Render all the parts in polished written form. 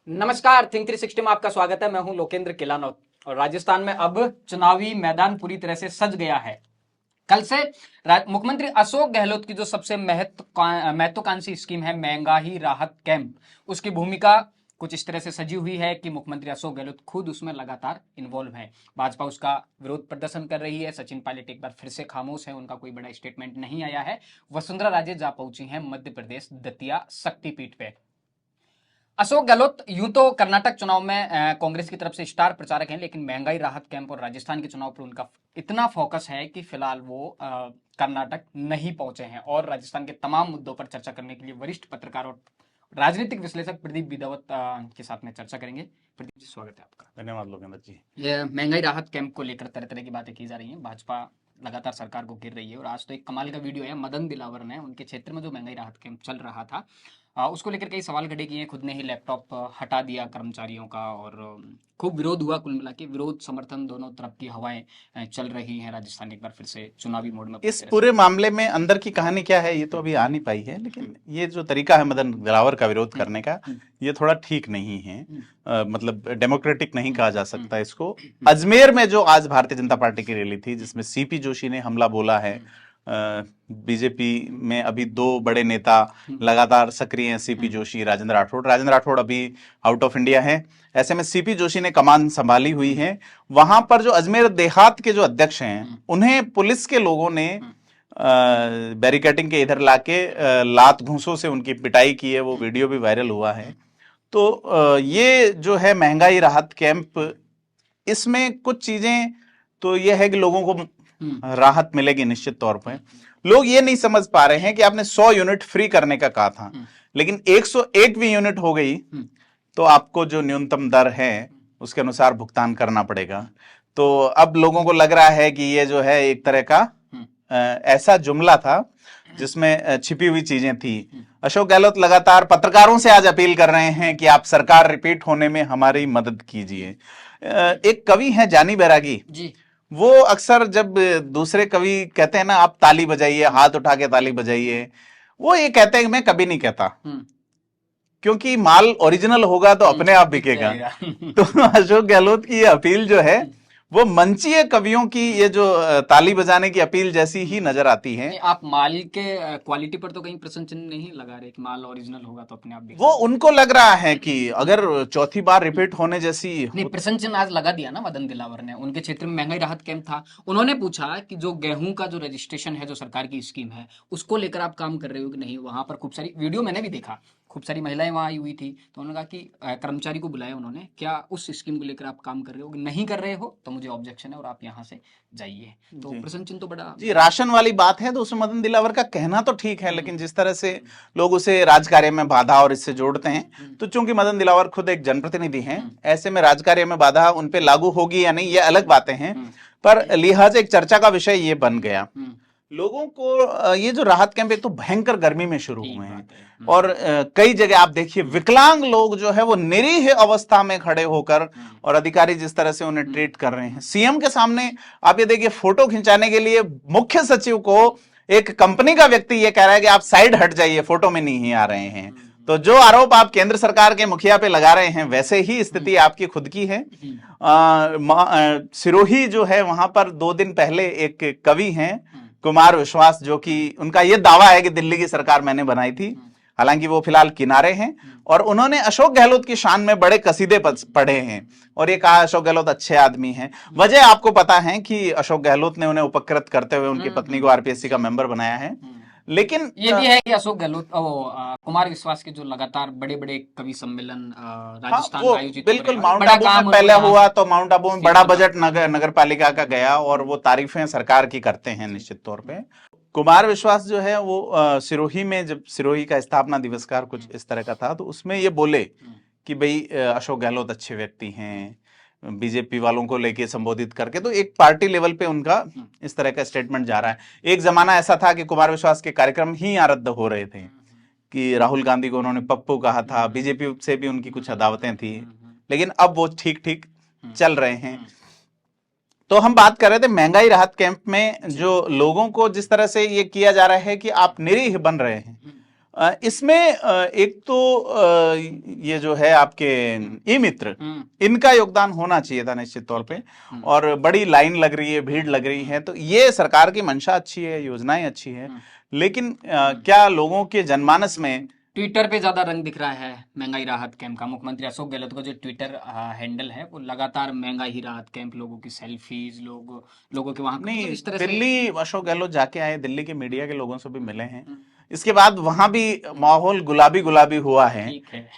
नमस्कार, थिंक 360 में आपका स्वागत है। मैं हूं लोकेंद्र किलानौत और राजस्थान में अब चुनावी मैदान पूरी तरह से सज गया है। कल से मुख्यमंत्री अशोक गहलोत की जो सबसे महत्वाकांक्षी स्कीम है महंगाई राहत कैंप, उसकी भूमिका कुछ इस तरह से सजी हुई है कि मुख्यमंत्री अशोक गहलोत खुद उसमें लगातार इन्वॉल्व है। भाजपा उसका विरोध प्रदर्शन कर रही है। सचिन पायलट एक बार फिर से खामोश है, उनका कोई बड़ा स्टेटमेंट नहीं आया है। वसुंधरा राजे जा पहुंची हैं मध्य प्रदेश दतिया शक्तिपीठ पे। अशोक गहलोत यूं तो कर्नाटक चुनाव में कांग्रेस की तरफ से स्टार प्रचारक हैं, लेकिन महंगाई राहत कैंप और राजस्थान के चुनाव पर उनका इतना फोकस है कि फिलहाल वो कर्नाटक नहीं पहुंचे हैं और राजस्थान के तमाम मुद्दों पर चर्चा करने के लिए वरिष्ठ पत्रकार और राजनीतिक विश्लेषक प्रदीप बिदावत के साथ में चर्चा करेंगे। प्रदीप जी, स्वागत है आपका। धन्यवाद लोकेंद्र जी। ये महंगाई राहत कैंप को लेकर तरह तरह की बातें की जा रही हैं। भाजपा लगातार सरकार को घेर रही है और आज तो एक कमाल का वीडियो है, मदन दिलावर ने उनके क्षेत्र में जो महंगाई राहत कैंप चल रहा था उसको लेकर कई सवाल खड़े किए। खुद ने ही लैपटॉप हटा दिया कर्मचारियों का और खूब विरोध हुआ। कुल मिला के विरोध समर्थन दोनों तरफ की हवाएं चल रही हैं। राजस्थान एक बार फिर से चुनावी मोड में। इस पूरे मामले में अंदर की कहानी क्या है ये तो अभी आ नहीं पाई है, लेकिन ये जो तरीका है मदन दिलावर का विरोध करने का, ये थोड़ा ठीक नहीं है। मतलब डेमोक्रेटिक नहीं कहा जा सकता इसको। अजमेर में जो आज भारतीय जनता पार्टी की रैली थी जिसमें सीपी जोशी ने हमला बोला है, बीजेपी में अभी दो बड़े नेता लगातार सक्रिय हैं, सीपी जोशी, राजेंद्र राठौड़ अभी आउट ऑफ इंडिया है। ऐसे में सीपी जोशी ने कमान संभाली हुई है। वहां पर जो अजमेर देहात के जो अध्यक्ष हैं उन्हें पुलिस के लोगों ने बैरिकेडिंग के इधर लाके लात घूंसों से उनकी पिटाई की है। वो वीडियो भी वायरल हुआ है। तो ये जो है महंगाई राहत कैंप, इसमें कुछ चीजें तो ये है कि लोगों को राहत मिलेगी निश्चित तौर पर। लोग ये नहीं समझ पा रहे हैं कि आपने 100 यूनिट फ्री करने का कहा था, लेकिन 101वीं यूनिट हो गई तो आपको जो न्यूनतम दर है उसके अनुसार भुगतान करना पड़ेगा। तो अब लोगों को लग रहा है कि ये जो है एक तरह का ऐसा जुमला था जिसमें छिपी हुई चीजें थी। अशोक गहलोत लगातार पत्रकारों से आज अपील कर रहे हैं कि आप सरकार रिपीट होने में हमारी मदद कीजिए। एक कवि हैं जानी बैरागी जी, वो अक्सर जब दूसरे कवि कहते हैं ना आप ताली बजाइए, हाथ उठा के ताली बजाइए, वो ये कहते हैं कि मैं कभी नहीं कहता, क्योंकि माल ओरिजिनल होगा तो अपने आप बिकेगा। तो अशोक गहलोत की ये अपील जो है वो मंचीय कवियों की ये जो ताली बजाने की अपील जैसी ही नजर आती है। आप माल के क्वालिटी पर तो कहीं प्रश्न चिन्ह नहीं लगा रहे कि माल ओरिजिनल होगा तो अपने आप बिकेगा। वो उनको लग रहा है कि अगर चौथी बार रिपीट होने जैसी नहीं, प्रश्न चिन्ह आज लगा दिया ना मदन दिलावर ने। उनके क्षेत्र में महंगाई राहत कैंप था, उन्होंने पूछा कि जो गेहूं का जो रजिस्ट्रेशन है, जो सरकार की स्कीम है, उसको लेकर आप काम कर रहे हो कि नहीं। वहां पर खूब सारी वीडियो मैंने भी देखा, खूब सारी महिलाएं वहां आई हुई थी। तो उन्होंने कहा कि कर्मचारी को बुलाया उन्होंने, क्या उस स्कीम को लेकर आप काम कर रहे हो? नहीं कर रहे हो तो मुझे ऑब्जेक्शन है और आप यहाँ से जाइए। तो प्रश्न चिन्ह तो बड़ा जी, राशन वाली बात है तो उसमें मदन दिलावर का कहना तो ठीक है, लेकिन जिस तरह से लोग उसे राजकार्य में बाधा और इससे जोड़ते हैं, तो चूंकि मदन दिलावर खुद एक जनप्रतिनिधि हैं, ऐसे में राजकार्य में बाधा उन पे लागू होगी या नहीं ये अलग बातें हैं, पर लिहाज एक चर्चा का विषय ये बन गया। लोगों को ये जो राहत कैंप एक तो भयंकर गर्मी में शुरू हुए हैं और कई जगह आप देखिए विकलांग लोग जो है वो निरीह अवस्था में खड़े होकर और अधिकारी जिस तरह से उन्हें ट्रीट कर रहे हैं। सीएम के सामने आप ये देखिए फोटो खिंचाने के लिए मुख्य सचिव को एक कंपनी का व्यक्ति ये कह रहा है कि आप साइड हट जाइए, फोटो में नहीं आ रहे हैं। तो जो आरोप आप केंद्र सरकार के मुखिया पे लगा रहे हैं वैसे ही स्थिति आपकी खुद की है। सिरोही जो है वहां पर 2 दिन पहले एक कवि हैं कुमार विश्वास, जो कि उनका यह दावा है कि दिल्ली की सरकार मैंने बनाई थी, हालांकि वो फिलहाल किनारे हैं, और उन्होंने अशोक गहलोत की शान में बड़े कसीदे पढ़े हैं और ये कहा अशोक गहलोत अच्छे आदमी हैं। वजह आपको पता है कि अशोक गहलोत ने उन्हें उपकृत करते हुए उनकी पत्नी को आरपीएससी का मेंबर बनाया है। लेकिन ये भी है कि अशोक गहलोत कुमार विश्वास के जो लगातार बड़े बड़े कवि सम्मेलन राजस्थान में आयोजित बिल्कुल माउंट आबू में पहले हुआ, तो माउंट आबू में बड़ा बजट नगर पालिका का गया और वो तारीफें सरकार की करते हैं निश्चित तौर पे। कुमार विश्वास जो है वो सिरोही में, जब सिरोही का स्थापना दिवसकार कुछ इस तरह का था, तो उसमें ये बोले कि भाई अशोक गहलोत अच्छे व्यक्ति हैं, बीजेपी वालों को लेके संबोधित करके। तो एक पार्टी लेवल पे उनका इस तरह का स्टेटमेंट जा रहा है। एक जमाना ऐसा था कि कुमार विश्वास के कार्यक्रम ही यहाँ रद्द हो रहे थे, कि राहुल गांधी को उन्होंने पप्पू कहा था, बीजेपी से भी उनकी कुछ अदावतें थी, लेकिन अब वो ठीक ठीक चल रहे हैं। तो हम बात कर रहे थे महंगाई राहत कैंप में जो लोगों को जिस तरह से ये किया जा रहा है कि आप निरीह बन रहे हैं। इसमें एक तो ये जो है आपके ई मित्र, इनका योगदान होना चाहिए था निश्चित तौर पे। और बड़ी लाइन लग रही है, भीड़ लग रही है, तो ये सरकार की मंशा अच्छी है, योजनाएं अच्छी है, लेकिन क्या लोगों के जनमानस में ट्विटर पे ज्यादा रंग दिख रहा है महंगाई राहत कैंप का। मुख्यमंत्री अशोक गहलोत का जो ट्विटर हैंडल है वो लगातार महंगाई राहत कैंप, लोगों की सेल्फीज, लोगों के वहां नहीं, इस तरह से। दिल्ली अशोक गहलोत जाके आए, दिल्ली के मीडिया के लोगों से भी मिले हैं, इसके बाद वहां भी माहौल गुलाबी गुलाबी हुआ है,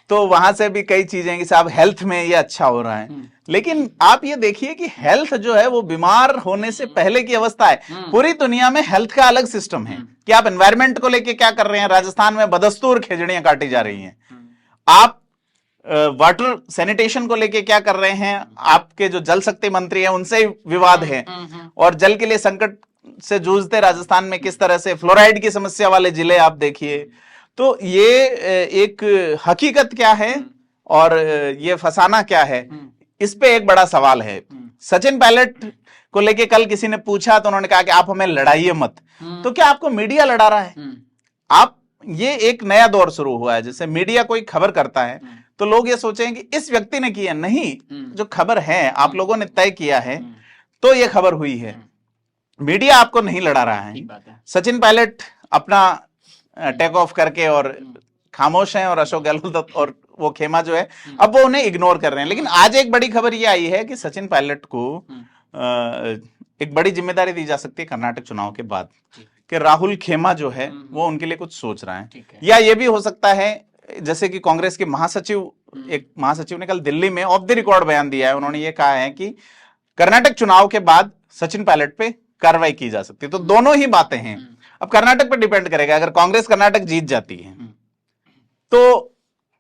तो वहां से भी कई चीजें कि साहब हेल्थ में ये अच्छा हो रहा है। लेकिन आप ये देखिए कि हेल्थ जो है वो बीमार होने से पहले की अवस्था है। पूरी दुनिया में हेल्थ का अलग सिस्टम है कि आप एनवायरमेंट को लेके क्या कर रहे हैं। राजस्थान में बदस्तूर खेजड़ियां काटी जा रही हैं। आप वाटर सैनिटेशन को लेके क्या कर रहे हैं। आपके जो जल शक्ति मंत्री हैं उनसे विवाद है, और जल के लिए संकट से जूझते राजस्थान में किस तरह से फ्लोराइड की समस्या वाले जिले आप देखिए। तो ये एक हकीकत क्या है और ये फसाना क्या है, इस पे एक बड़ा सवाल है। सचिन पायलट को लेके कल किसी ने पूछा तो उन्होंने कहा कि आप हमें लड़ाइए मत। तो क्या आपको मीडिया लड़ा रहा है? आप, ये एक नया दौर शुरू हुआ है, जैसे मीडिया कोई खबर करता है तो लोग ये सोचेंगे कि इस व्यक्ति ने किया, नहीं, जो खबर है आप लोगों ने तय किया है तो ये खबर हुई है। मीडिया आपको नहीं लड़ा रहा है। सचिन पायलट अपना टेक ऑफ करके और खामोश हैं, और अशोक गहलोत और वो खेमा जो है अब वो उन्हें इग्नोर कर रहे हैं। लेकिन आज एक बड़ी खबर ये आई है कि सचिन पायलट को एक बड़ी जिम्मेदारी दी जा सकती है कर्नाटक चुनाव के बाद, कि राहुल खेमा जो है वो उनके लिए कुछ सोच रहा है। या ये भी हो सकता है जैसे कि कांग्रेस के महासचिव, एक महासचिव ने कल दिल्ली में ऑफ द रिकॉर्ड बयान दिया है। उन्होंने ये कहा है कि कर्नाटक चुनाव के बाद सचिन पायलट पे कार्रवाई की जा सकती है। तो दोनों ही बातें हैं। अब कर्नाटक पर डिपेंड करेगा, अगर कांग्रेस कर्नाटक जीत जाती है तो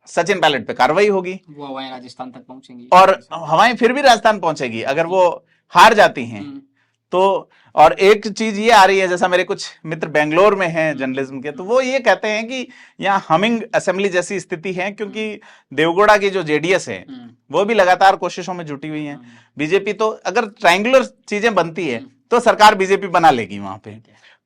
सचिन पायलट पे कार्रवाई होगी, वो हवाएं राजस्थान तक पहुंचेंगी, और हवाएं फिर भी राजस्थान पहुंचेगी अगर वो हार जाती हैं तो। और एक चीज ये आ रही है, जैसा मेरे कुछ मित्र बेंगलोर में हैं जर्नलिज्म के, तो वो ये कहते हैं कि यहाँ हमिंग असेंबली जैसी स्थिति है, क्योंकि देवगौड़ा की जो जेडीएस है वो भी लगातार कोशिशों में जुटी हुई है। बीजेपी तो अगर ट्रायंगुलर चीजें बनती है तो सरकार बीजेपी बना लेगी वहां पे।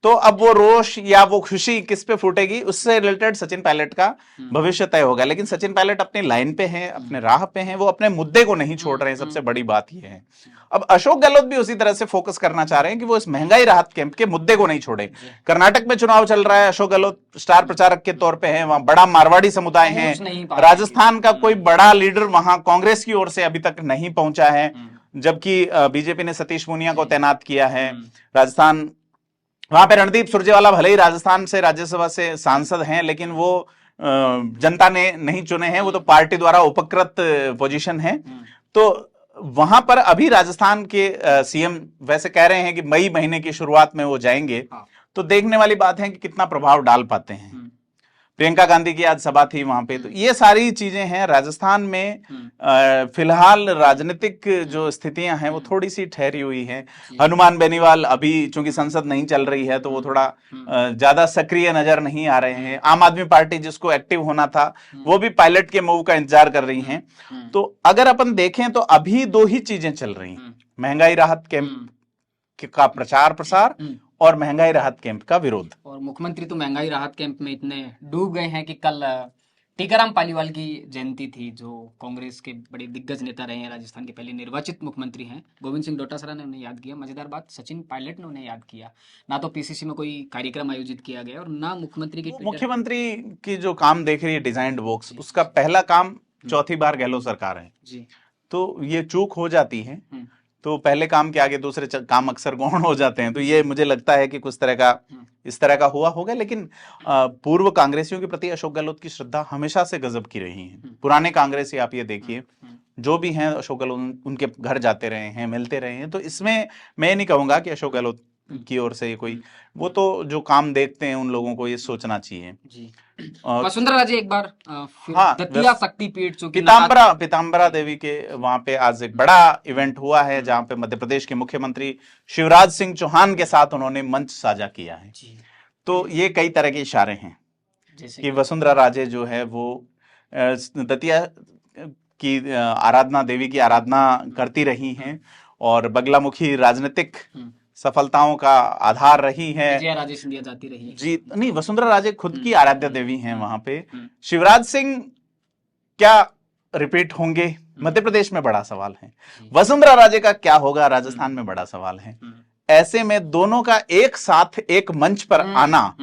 तो अब वो रोष या वो खुशी किस पे फूटेगी, उससे रिलेटेड सचिन पायलट का भविष्य तय होगा। लेकिन सचिन पायलट अपनी लाइन पे हैं, अपने राह पे हैं, वो अपने मुद्दे को नहीं छोड़ रहे हैं, सबसे बड़ी बात ये है। अब अशोक गहलोत भी उसी तरह से फोकस करना चाह रहे हैं कि वो इस महंगाई राहत कैंप के मुद्दे को नहीं छोड़े। कर्नाटक में चुनाव चल रहा है, अशोक गहलोत स्टार प्रचारक के तौर पे हैं, वहां बड़ा मारवाड़ी समुदाय है। राजस्थान का कोई बड़ा लीडर वहां कांग्रेस की ओर से अभी तक नहीं पहुंचा है, जबकि बीजेपी ने सतीश पूनिया को तैनात किया है राजस्थान। वहां पे रणदीप सुरजेवाला भले ही राजस्थान से राज्यसभा से सांसद हैं, लेकिन वो जनता ने नहीं चुने हैं, वो तो पार्टी द्वारा उपकृत पोजीशन है। तो वहां पर अभी राजस्थान के सीएम वैसे कह रहे हैं कि मई महीने की शुरुआत में वो जाएंगे। तो देखने वाली बात है कि कितना प्रभाव डाल पाते हैं। प्रियंका गांधी की आज सभा थी वहां पे। तो ये सारी चीजें हैं राजस्थान में। फिलहाल राजनीतिक जो स्थितियां हैं वो थोड़ी सी ठहरी हुई हैं। हनुमान बेनीवाल अभी चूंकि संसद नहीं चल रही है तो वो थोड़ा ज्यादा सक्रिय नजर नहीं आ रहे हैं। आम आदमी पार्टी जिसको एक्टिव होना था वो भी पायलट के मूव का इंतजार कर रही हैं। तो अगर अपन देखें तो अभी दो ही चीजें चल रही हैं, महंगाई राहत कैंप का प्रचार प्रसार और महंगाई राहत कैंप का विरोध। और मुख्यमंत्री तो महंगाई राहत कैंप में इतने डूब गए हैं कि कल टीकाराम पालीवाल की जयंती थी, जो कांग्रेस के बड़े दिग्गज नेता रहे हैं, राजस्थान के पहले निर्वाचित मुख्यमंत्री हैं। गोविंद सिंह डोटासरा ने उन्हें याद किया। मजेदार बात, सचिन पायलट ने उन्हें याद किया। ना तो पीसीसी में कोई कार्यक्रम आयोजित किया गया और ना मुख्यमंत्री की मुख्यमंत्री की जो काम देख रही है डिजाइन्ड बॉक्स, उसका पहला काम चौथी बार गहलोत सरकार है जी। तो ये चूक हो जाती है तो पहले काम के आगे दूसरे काम अक्सर गौण हो जाते हैं। तो ये मुझे लगता है कि कुछ तरह का इस तरह का हुआ होगा। लेकिन पूर्व कांग्रेसियों के प्रति अशोक गहलोत की श्रद्धा हमेशा से गजब की रही है। पुराने कांग्रेसी आप ये देखिए जो भी हैं, अशोक गहलोत उनके घर जाते रहे हैं, मिलते रहे हैं। तो इसमें मैं नहीं कहूंगा कि अशोक गहलोत की ओर से कोई, वो तो जो काम देखते हैं उन लोगों को ये सोचना चाहिए जी। वसुंधरा राजे एक बार दतिया शक्तिपीठ जो पीताम्बरा देवी के वहां पे आज एक बड़ा इवेंट हुआ है, जहां पे मध्य प्रदेश के मुख्यमंत्री शिवराज सिंह चौहान के साथ उन्होंने मंच साझा किया है जी। तो ये कई तरह के इशारे हैं कि वसुंधरा राजे जो है वो दतिया की आराधना, देवी की आराधना करती रही हैं और बगलामुखी राजनीतिक सफलताओं का आधार रही है। विजया राजे सिंधिया जाती रही जी नहीं, वसुंधरा राजे खुद की आराध्य देवी हैं वहां पे। हम्म। शिवराज सिंह क्या रिपीट होंगे, मध्य प्रदेश में बड़ा सवाल है। वसुंधरा राजे का क्या होगा, राजस्थान में बड़ा सवाल है। ऐसे में दोनों का एक साथ एक मंच पर आना,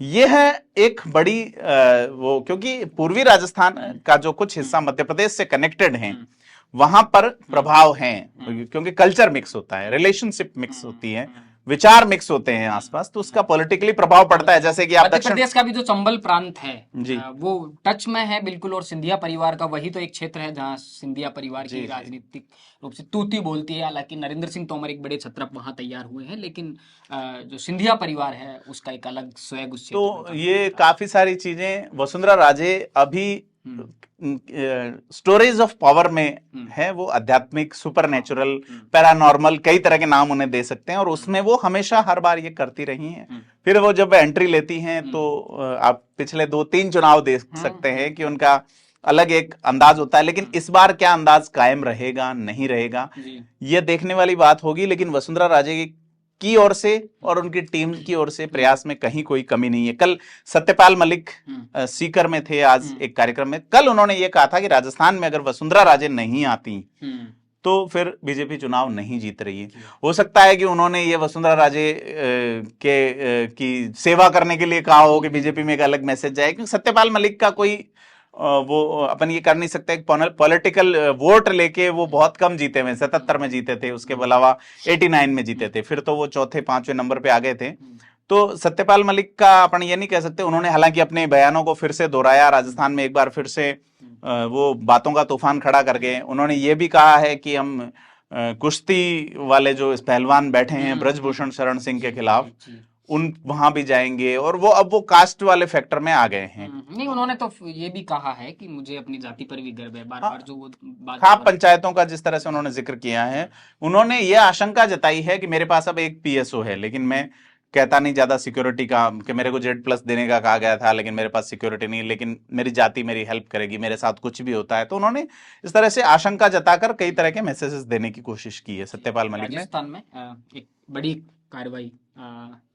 यह है एक बड़ी वो, क्योंकि पूर्वी राजस्थान का जो कुछ हिस्सा मध्य प्रदेश से कनेक्टेड है, वहां पर प्रभाव है, क्योंकि कल्चर मिक्स होता है, रिलेशनशिप मिक्स होती है, विचार मिक्स होते हैं आसपास, तो उसका पॉलिटिकली प्रभाव पड़ता है। जैसे कि आप मध्य दक्षिण प्रदेश का भी जो चंबल प्रांत है जी। वो टच में है बिल्कुल, और सिंधिया परिवार का वही तो एक क्षेत्र है जहाँ सिंधिया परिवार की राजनीतिक रूप से तूती बोलती है। हालांकि नरेंद्र सिंह तोमर एक बड़े छत्रप वहां तैयार हुए हैं, लेकिन जो सिंधिया परिवार है उसका एक अलग स्वैग उस क्षेत्र में तो ये काफी सारी चीजें वसुंधरा राजे अभी स्टोरेज ऑफ पावर में है। वो आध्यात्मिक, सुपरनेचुरल, पैरानॉर्मल, कई तरह के नाम उन्हें दे सकते हैं, और उसमें वो हमेशा हर बार ये करती रही हैं। फिर वो जब एंट्री लेती हैं तो आप पिछले 2-3 चुनाव देख सकते हैं कि उनका अलग एक अंदाज होता है, लेकिन इस बार क्या अंदाज कायम रहेगा, नहीं रहेगा, ये देखने वाली बात होगी। लेकिन वसुंधरा राजे की ओर से और उनकी टीम की ओर से प्रयास में कहीं कोई कमी नहीं है। कल सत्यपाल मलिक सीकर में थे, आज एक कार्यक्रम में, कल उन्होंने ये कहा था कि राजस्थान में अगर वसुंधरा राजे नहीं आती तो फिर बीजेपी चुनाव नहीं जीत रही है। हो सकता है कि उन्होंने ये वसुंधरा राजे की सेवा करने के लिए कहा हो कि बीजेपी में एक अलग मैसेज जाए, क्योंकि सत्यपाल मलिक का कोई वो अपन ये कर नहीं सकते। पॉलिटिकल वोट लेके वो बहुत कम जीते हुए, 77 में जीते थे, उसके अलावा 89 में जीते थे, फिर तो वो चौथे 5वें नंबर पे आ गए थे। तो सत्यपाल मलिक का अपन ये नहीं कह सकते। उन्होंने हालांकि अपने बयानों को फिर से दोहराया, राजस्थान में एक बार फिर से वो बातों का तूफान खड़ा कर गए। उन्होंने ये भी कहा है कि हम कुश्ती वाले जो पहलवान बैठे हैं ब्रजभूषण शरण सिंह के खिलाफ, उन वहां भी जाएंगे, और वो अब वो कास्ट वाले फैक्टर में आ गए हैं। नहीं, उन्होंने तो ये भी कहा है कि मुझे अपनी जाति पर भी गर्व है, बार बार जो वो बात खाप पंचायतों का जिस तरह से उन्होंने जिक्र किया है, उन्होंने ये आशंका जताई है कि मेरे पास अब एक पीएसओ है, लेकिन मैं कहता नहीं ज्यादा सिक्योरिटी का, कि मेरे को Z+ देने का कहा गया था, लेकिन मेरे पास सिक्योरिटी नहीं, लेकिन मेरी जाति मेरी हेल्प करेगी, मेरे साथ कुछ भी होता है। तो उन्होंने इस तरह से आशंका जताकर कई तरह के मैसेजेस देने की कोशिश की है सत्यपाल मलिक ने। राजस्थान में एक बड़ी कार्रवाई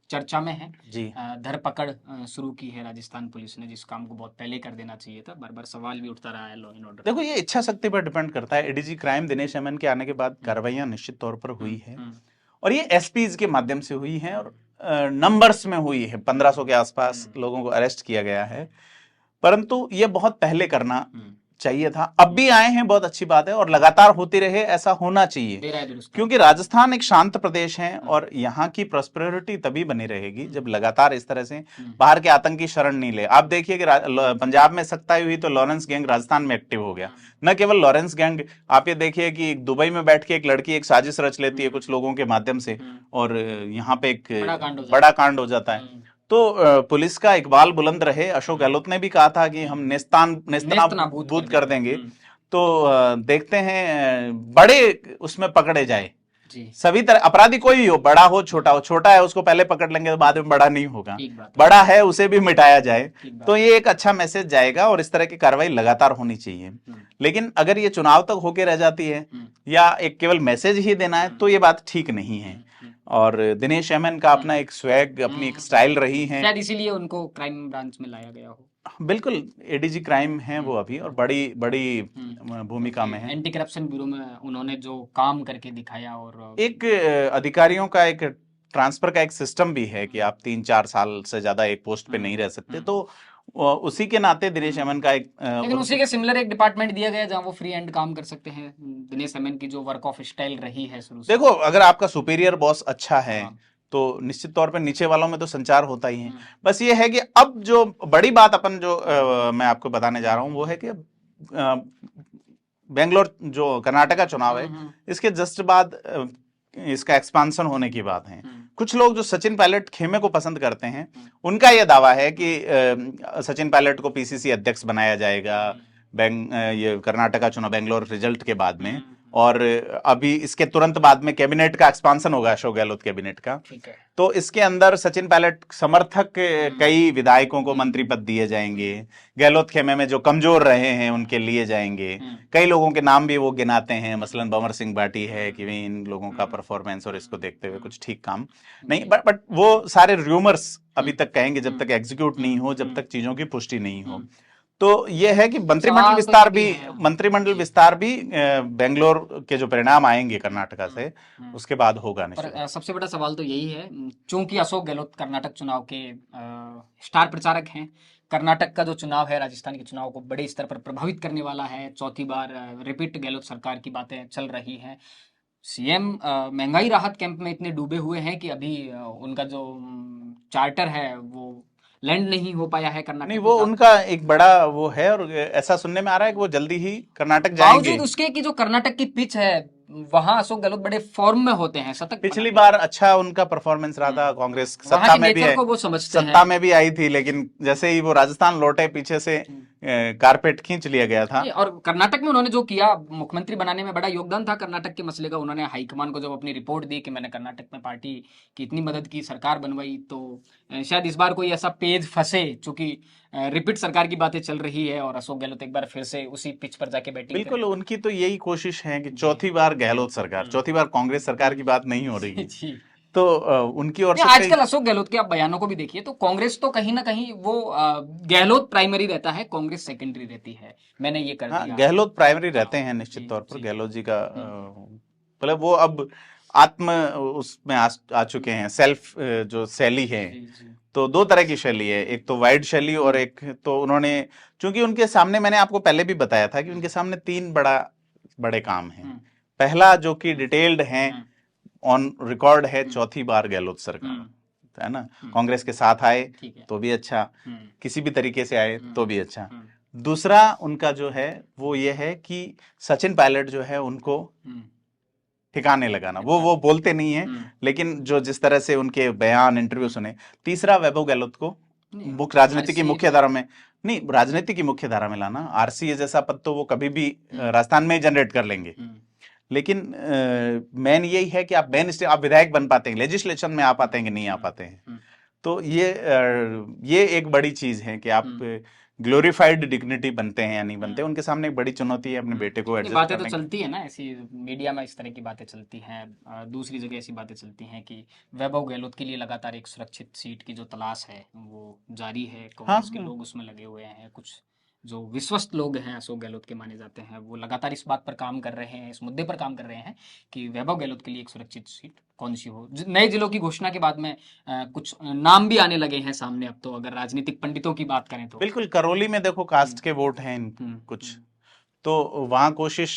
चर्चा में है जी। धरपकड़ शुरू की है राजस्थान पुलिस ने, जिस काम को बहुत पहले कर देना चाहिए था। बार बार सवाल भी उठता रहा है लॉ एंड ऑर्डर। देखो, ये इच्छा शक्ति पर डिपेंड करता है। एडीजी क्राइम दिनेश एमएन के आने के बाद कार्रवाइयां निश्चित तौर पर हुई है, और ये एसपीज के माध्यम से हुई है, और नंबर्स में हुई है। 1500 के आसपास लोगों को अरेस्ट किया गया है, परंतु ये बहुत पहले करना चाहिए था। अब भी आए हैं, बहुत अच्छी बात है, और लगातार होती रहे, ऐसा होना चाहिए, क्योंकि राजस्थान एक शांत प्रदेश है, और यहाँ की प्रॉस्पेरिटी तभी बनी रहेगी जब लगातार इस तरह से बाहर के आतंकी शरण नहीं ले। आप देखिए कि पंजाब में सख्ताई हुई तो लॉरेंस गैंग राजस्थान में एक्टिव हो गया। न केवल लॉरेंस गैंग, आप ये देखिए कि दुबई में बैठ के एक लड़की एक साजिश रच लेती है कुछ लोगों के माध्यम से, और यहाँ पे एक बड़ा कांड हो जाता है। तो पुलिस का इकबाल बुलंद रहे। अशोक गहलोत ने भी कहा था कि हम नेस्तनाबूद कर देंगे। तो देखते हैं बड़े उसमें पकड़े जाए सभी तरह। अपराधी कोई भी हो, बड़ा हो छोटा हो, छोटा है उसको पहले पकड़ लेंगे तो बाद में बड़ा नहीं होगा, बड़ा है उसे भी मिटाया जाए। तो ये एक अच्छा मैसेज जाएगा, और इस तरह की कार्रवाई लगातार होनी चाहिए। लेकिन अगर ये चुनाव तक होके रह जाती है, या एक केवल मैसेज ही देना है, तो ये बात ठीक नहीं है। और दिनेश एमएन का अपना एक स्वैग, अपनी एक स्टाइल रही है, शायद इसीलिए उनको क्राइम ब्रांच में लाया गया हो। बिल्कुल, एडीजी क्राइम है वो अभी, और बड़ी बड़ी भूमिका में है। एंटी करप्शन ब्यूरो में उन्होंने जो काम करके दिखाया, और एक अधिकारियों का एक ट्रांसफर का एक सिस्टम भी है कि आप 3-4 साल से ज्यादा एक पोस्ट पे नहीं रह सकते। तो उसी के नाते दिनेश एमएन का एक लेकिन उसी के सिमिलर एक डिपार्टमेंट दिया गया जहां वो फ्री हैंड काम कर सकते हैं। दिनेश एमएन की जो वर्क ऑफ स्टाइल रही है शुरू से। देखो, अगर आपका सुपीरियर बॉस अच्छा है तो निश्चित तौर पर नीचे वालों में तो संचार होता ही है। बस ये है कि अब जो बड़ी बात अपन जो मैं आपको बताने जा रहा हूं, वो है कि बेंगलोर जो कर्नाटका चुनाव है, इसके जस्ट बाद इसका एक्सपांसन होने की बात है। कुछ लोग जो सचिन पायलट खेमे को पसंद करते हैं, उनका यह दावा है कि सचिन पायलट को पीसीसी अध्यक्ष बनाया जाएगा ये कर्नाटका चुनाव बेंगलोर रिजल्ट के बाद में, और अभी इसके तुरंत बाद में कैबिनेट का एक्सपांशन होगा, अशोक गहलोत कैबिनेट का। ठीक है। तो इसके अंदर सचिन पायलट समर्थक कई विधायकों को मंत्री पद दिए जाएंगे, गहलोत खेमे में जो कमजोर रहे हैं उनके लिए जाएंगे। कई लोगों के नाम भी वो गिनाते हैं, मसलन भंवर सिंह भाटी है कि भाई इन लोगों का परफॉर्मेंस और इसको देखते हुए कुछ ठीक काम नहीं, बट वो सारे र्यूमर्स अभी तक कहेंगे जब तक एग्जीक्यूट नहीं हो, जब तक चीजों की पुष्टि नहीं हो। तो ये है कि मंत्रिमंडल विस्तार भी बेंगलोर के जो परिणाम आएंगे कर्नाटका से उसके बाद होगा निश्चित। पर सबसे बड़ा सवाल तो यही है, चूंकि अशोक गहलोत कर्नाटक चुनाव के स्टार प्रचारक हैं, कर्नाटक का जो चुनाव है राजस्थान के चुनाव को बड़े स्तर पर प्रभावित करने वाला है, चौथी बार रिपीट गहलोत सरकार की बातें चल रही हैं। सीएम महंगाई राहत कैंप में इतने डूबे हुए हैं कि अभी उनका जो चार्टर है वो लैंड नहीं हो पाया है कर्नाटक नहीं, वो उनका एक बड़ा वो है, और ऐसा सुनने में आ रहा है कि वो जल्दी ही कर्नाटक जाएंगे। बावजूद उसके कि जो कर्नाटक की पिच है वहां अशोक गहलोत बड़े फॉर्म में होते हैं, शतक पिछली बार अच्छा उनका परफॉर्मेंस रहा था, कांग्रेस वहाँ सत्ता के में भी नेचर है, को वो समझते सत्ता हैं। में भी आई थी, लेकिन जैसे ही वो राजस्थान लौटे पीछे से कारपेट खींच लिया गया था। और कर्नाटक में उन्होंने जो किया, मुख्यमंत्री बनाने में बड़ा योगदान था कर्नाटक के मसले का। उन्होंने हाईकमान को जब अपनी रिपोर्ट दी कि मैंने कर्नाटक में पार्टी की इतनी मदद की, सरकार बनवाई, तो शायद इस बार कोई ऐसा पेज फंसे, चूंकि रिपीट सरकार की बातें चल रही है और अशोक गहलोत एक बार फिर से उसी पिच पर जाके बैटिंग बिल्कुल, उनकी तो यही कोशिश है कि चौथी बार गहलोत सरकार, चौथी बार कांग्रेस सरकार की बात नहीं हो रही है। तो उनकी ओर से आजकल अशोक गहलोत के आप बयानों को भी देखिए तो कांग्रेस तो कहीं ना कहीं वो गहलोत प्राइमरी रहता है, कांग्रेस सेकेंडरी रहती है। मैंने ये कर दिया। गहलोत प्राइमरी रहते हैं निश्चित तौर पर। गहलोत जी का मतलब वो अब आत्म उसमें आ चुके हैं, सेल्फ जो शैली है, तो दो तरह की शैली है, एक तो वाइड शैली और एक तो उन्होंने, चूंकि उनके सामने, मैंने आपको पहले भी बताया था कि उनके सामने तीन बड़े काम हैं। पहला जो कि डिटेल्ड है, ऑन रिकॉर्ड है, चौथी बार गहलोत सरकार, है ना। कांग्रेस के साथ आए तो भी अच्छा, किसी भी तरीके से आए तो भी अच्छा। दूसरा उनका जो है वो ये है कि सचिन पायलट जो है उनको ठिकाने लगाना। वो बोलते नहीं है, लेकिन जो जिस तरह से उनके बयान, इंटरव्यू सुने। तीसरा, वैभव गहलोत को राजनीति की मुख्य धारा में नहीं, राजनीति की मुख्य धारा में लाना। आरसीए जैसा पद तो वो कभी भी राजस्थान में जनरेट कर लेंगे, लेकिन मेन यही है कि आप विधायक बन पाते हैं, लेजिस्लेशन में आ पाते हैं कि नहीं आ पाते हैं। तो ये एक बड़ी चीज है कि आप ग्लोरीफाइड डिग्निटी बनते हैं या नहीं बनते। उनके सामने एक बड़ी चुनौती है अपने बेटे को एडजस्ट बातें तो चलती है ना, ऐसी मीडिया में इस तरह की बातें चलती हैं। दूसरी जगह ऐसी बातें चलती हैं कि वैभव गहलोत के लिए लगातार एक सुरक्षित सीट की जो तलाश है वो जारी है, कांग्रेस के लोग उसमें लगे हुए हैं। कुछ जो विश्वस्त लोग हैं अशोक गहलोत के माने जाते हैं, वो लगातार इस बात पर काम कर रहे हैं, इस मुद्दे पर काम कर रहे हैं कि वैभव गहलोत के लिए एक सुरक्षित सीट कौन सी हो। नए जिलों की घोषणा के बाद में कुछ नाम भी आने लगे हैं सामने अब तो, अगर राजनीतिक पंडितों की बात करें तो। बिल्कुल, करौली में देखो कास्ट के वोट हैं कुछ, तो वहां कोशिश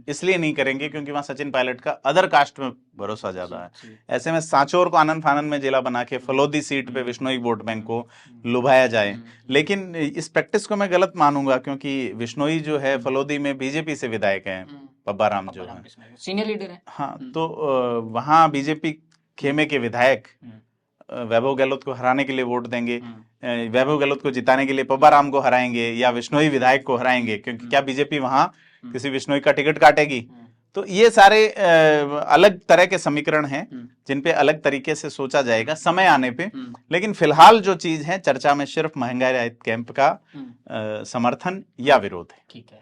इसलिए नहीं करेंगे क्योंकि वहां सचिन पायलट का अदर कास्ट में भरोसा ज्यादा है। ऐसे में सांचौर को आनंद फानंद में जिला बना के फलोदी सीट पे विश्नोई वोट बैंक को लुभाया जाए, लेकिन इस प्रैक्टिस को मैं गलत मानूंगा, क्योंकि विश्नोई जो है फलोदी में बीजेपी से विधायक है, पब्बा राम जो है सीनियर लीडर है। हाँ, तो वहां बीजेपी खेमे के विधायक वैभव गहलोत को हराने के लिए वोट देंगे, वैभव गहलोत को जिताने के लिए पब्बा राम को हराएंगे या विश्नोई विधायक को हराएंगे, क्योंकि क्या बीजेपी वहां किसी विश्नोई का टिकट काटेगी? तो ये सारे अलग तरह के समीकरण हैं जिन पे अलग तरीके से सोचा जाएगा समय आने पे। लेकिन फिलहाल जो चीज है चर्चा में सिर्फ महंगाई राहत कैंप का समर्थन या विरोध है। ठीक है,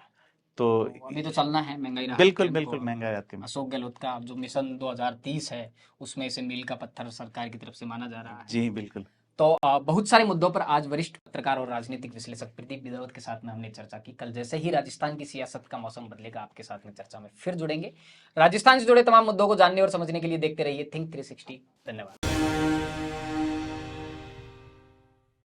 तो अभी तो चलना है महंगाई राहत। बिल्कुल महंगाई राहत कैंप। अशोक गहलोत का जो मिशन 2030 है उसमें से मील का पत्थर सरकार की तरफ से माना जा रहा है। जी बिल्कुल। तो बहुत सारे मुद्दों पर आज वरिष्ठ पत्रकार और राजनीतिक विश्लेषक प्रदीप बिदौत के साथ में हमने चर्चा की। कल जैसे ही राजस्थान की सियासत का मौसम बदलेगा आपके साथ में चर्चा में फिर जुड़ेंगे। राजस्थान से जुड़े तमाम मुद्दों को जानने और समझने के लिए देखते रहिए थिंक 360। धन्यवाद।